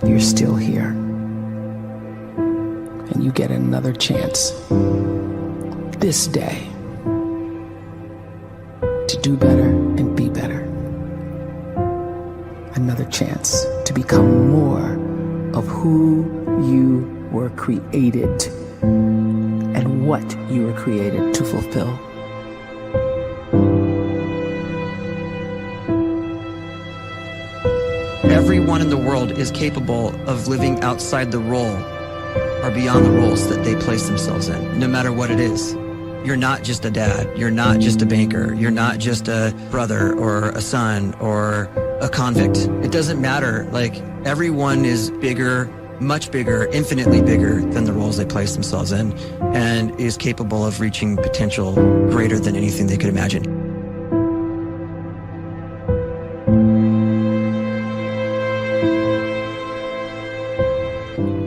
you're still here. And you get another chance this day to do better and be better. Another chance to become more of who you were created and what you were created to fulfill. Everyone in the world is capable of living outside the role or beyond the roles that they place themselves in, no matter what it is. You're not just a dad, you're not just a banker, you're not just a brother or a son or a convict. It doesn't matter. Like, everyone is bigger, much bigger, infinitely bigger than the roles they place themselves in, and is capable of reaching potential greater than anything they could imagine.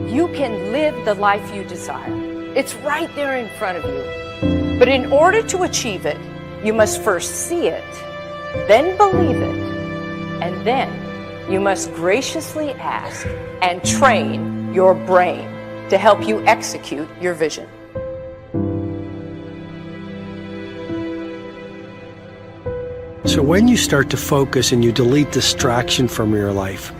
You can live the life you desire. It's right there in front of you. But in order to achieve it, you must first see it, then believe it, and then you must graciously ask and train your brain to help you execute your vision. So when you start to focus and you delete distraction from your life,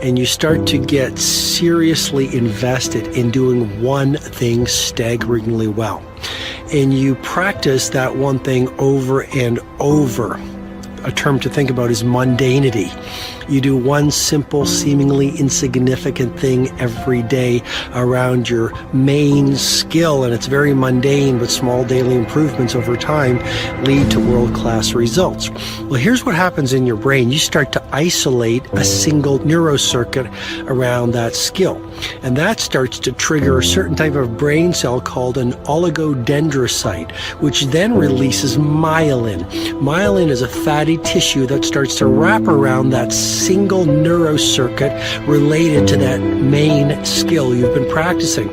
and you start to get seriously invested in doing one thing staggeringly well, and you practice that one thing over and over, a term to think about is mundanity. You do one simple, seemingly insignificant thing every day around your main skill, and it's very mundane, but small daily improvements over time lead to world-class results. Well, here's what happens in your brain. You start to isolate a single neurocircuit around that skill, and that starts to trigger a certain type of brain cell called an oligodendrocyte, which then releases myelin. Myelin is a fatty tissue that starts to wrap around that single neurocircuit related to that main skill you've been practicing.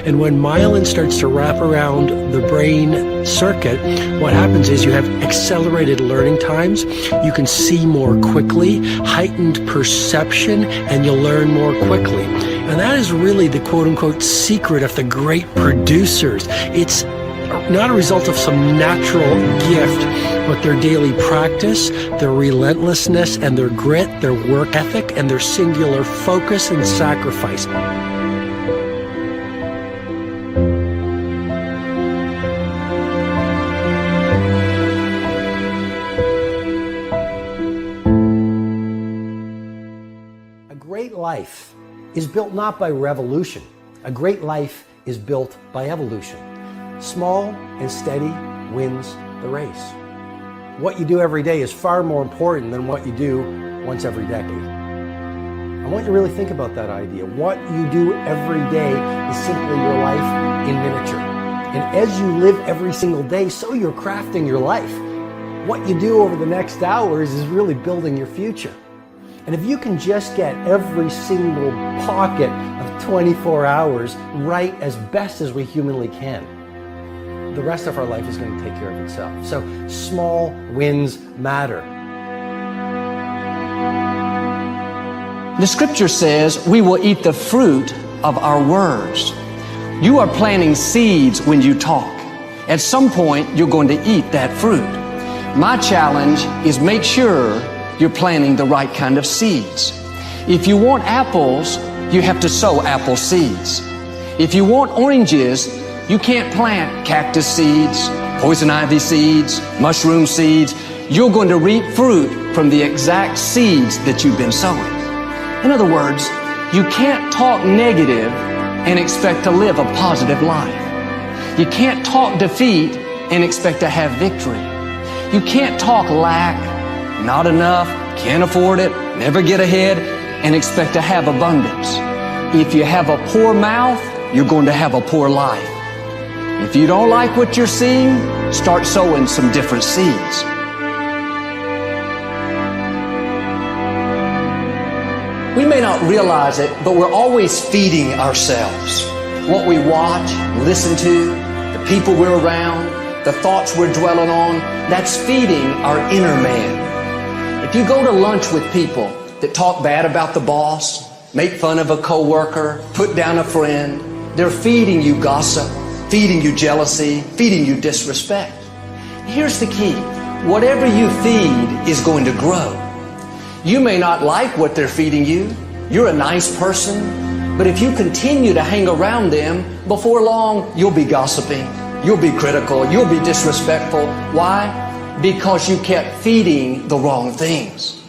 And when myelin starts to wrap around the brain circuit, what happens is you have accelerated learning times, you can see more quickly, heightened perception, and you'll learn more quickly. And that is really the quote-unquote secret of the great producers. It's not a result of some natural gift, but their daily practice, their relentlessness and their grit, their work ethic, and their singular focus and sacrifice. A great life is built not by revolution. A great life is built by evolution. Small and steady wins the race. What you do every day is far more important than what you do once every decade. I want you to really think about that idea. What you do every day is simply your life in miniature. And as you live every single day, so you're crafting your life. What you do over the next hours is really building your future. And if you can just get every single pocket of 24 hours right as best as we humanly can, the rest of our life is going to take care of itself. So small wins matter. The scripture says we will eat the fruit of our words. You are planting seeds when you talk. At some point, you're going to eat that fruit. My challenge is make sure you're planting the right kind of seeds. If you want apples, you have to sow apple seeds. If you want oranges, you can't plant cactus seeds, poison ivy seeds, mushroom seeds. You're going to reap fruit from the exact seeds that you've been sowing. In other words, you can't talk negative and expect to live a positive life. You can't talk defeat and expect to have victory. You can't talk lack, not enough, can't afford it, never get ahead, and expect to have abundance. If you have a poor mouth, you're going to have a poor life. If you don't like what you're seeing, start sowing some different seeds. We may not realize it, but we're always feeding ourselves. What we watch, listen to, the people we're around, the thoughts we're dwelling on, that's feeding our inner man. If you go to lunch with people that talk bad about the boss, make fun of a coworker, put down a friend. They're feeding you gossip, feeding you jealousy, feeding you disrespect. Here's the key. Whatever you feed is going to grow. You may not like what they're feeding you. You're a nice person. But if you continue to hang around them, before long, you'll be gossiping. You'll be critical. You'll be disrespectful. Why? Because you kept feeding the wrong things.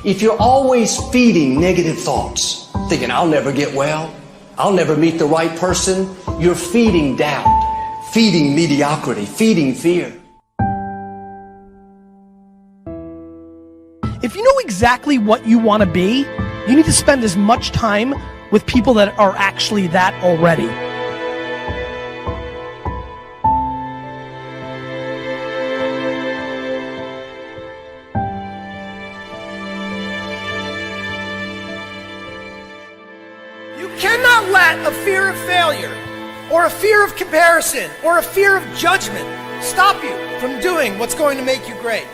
If you're always feeding negative thoughts, thinking, I'll never get well, I'll never meet the right person, you're feeding doubt, feeding mediocrity, feeding fear. If you know exactly what you want to be, you need to spend as much time with people that are actually that already. You cannot let a fear of failure, or a fear of comparison, or a fear of judgment stop you from doing what's going to make you great.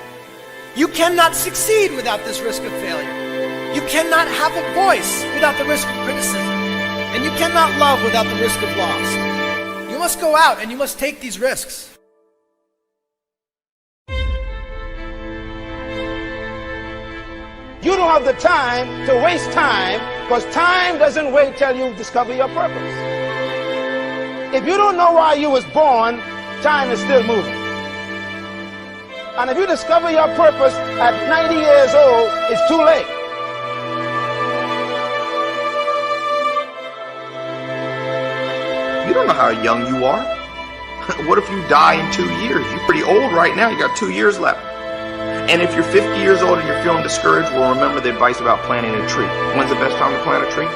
You cannot succeed without this risk of failure. You cannot have a voice without the risk of criticism. And you cannot love without the risk of loss. You must go out and you must take these risks. You don't have the time to waste time, because time doesn't wait till you discover your purpose. If you don't know why you was born, time is still moving. And if you discover your purpose at 90 years old, it's too late. You don't know how young you are. What if you die in 2 years? You're pretty old right now. You got 2 years left. And if you're 50 years old and you're feeling discouraged, well, remember the advice about planting a tree. When's the best time to plant a tree?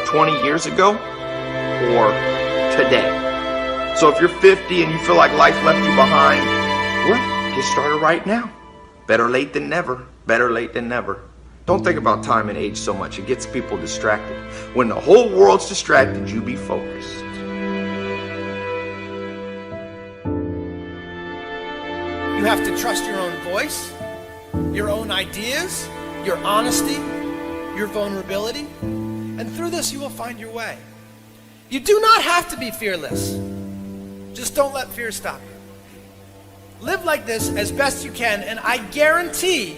20 years ago or today? So if you're 50 and you feel like life left you behind, well, get started right now. Better late than never. Better late than never. Don't think about time and age so much. It gets people distracted. When the whole world's distracted, you be focused. You have to trust your own voice, your own ideas, your honesty, your vulnerability. And through this, you will find your way. You do not have to be fearless. Just don't let fear stop you. Live like this as best you can, and I guarantee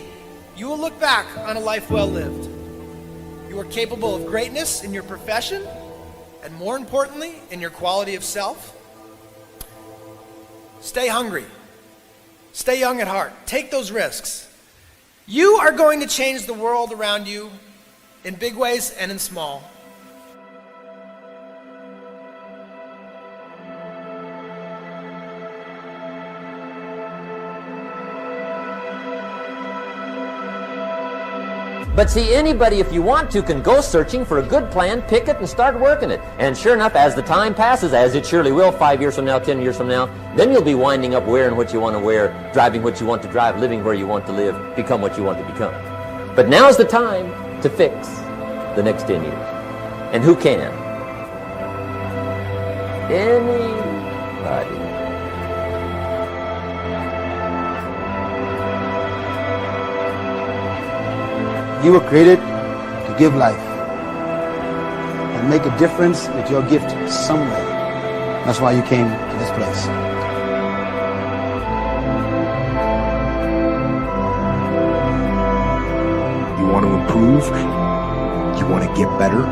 you will look back on a life well lived. You are capable of greatness in your profession, and more importantly, in your quality of self. Stay hungry. Stay young at heart. Take those risks. You are going to change the world around you in big ways and in small. But see, anybody, if you want to, can go searching for a good plan, pick it, and start working it. And sure enough, as the time passes, as it surely will 5 years from now, 10 years from now, then you'll be winding up wearing what you want to wear, driving what you want to drive, living where you want to live, become what you want to become. But now's the time to fix the next 10 years. And who can? Anybody. You were created to give life and make a difference with your gift somewhere. That's why you came to this place. You want to improve? You want to get better?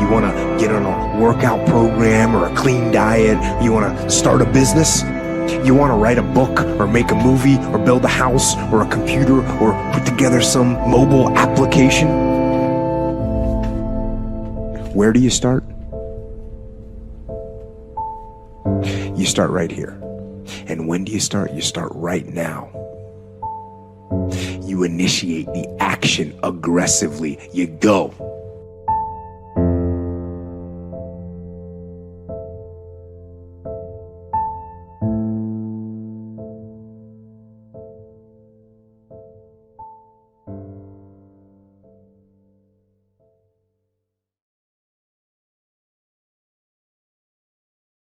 You want to get on a workout program or a clean diet? You want to start a business? You want to write a book or make a movie or build a house or a computer or put together some mobile application? Where do you start? You start right here. And when do you start? You start right now. You initiate the action aggressively. You go.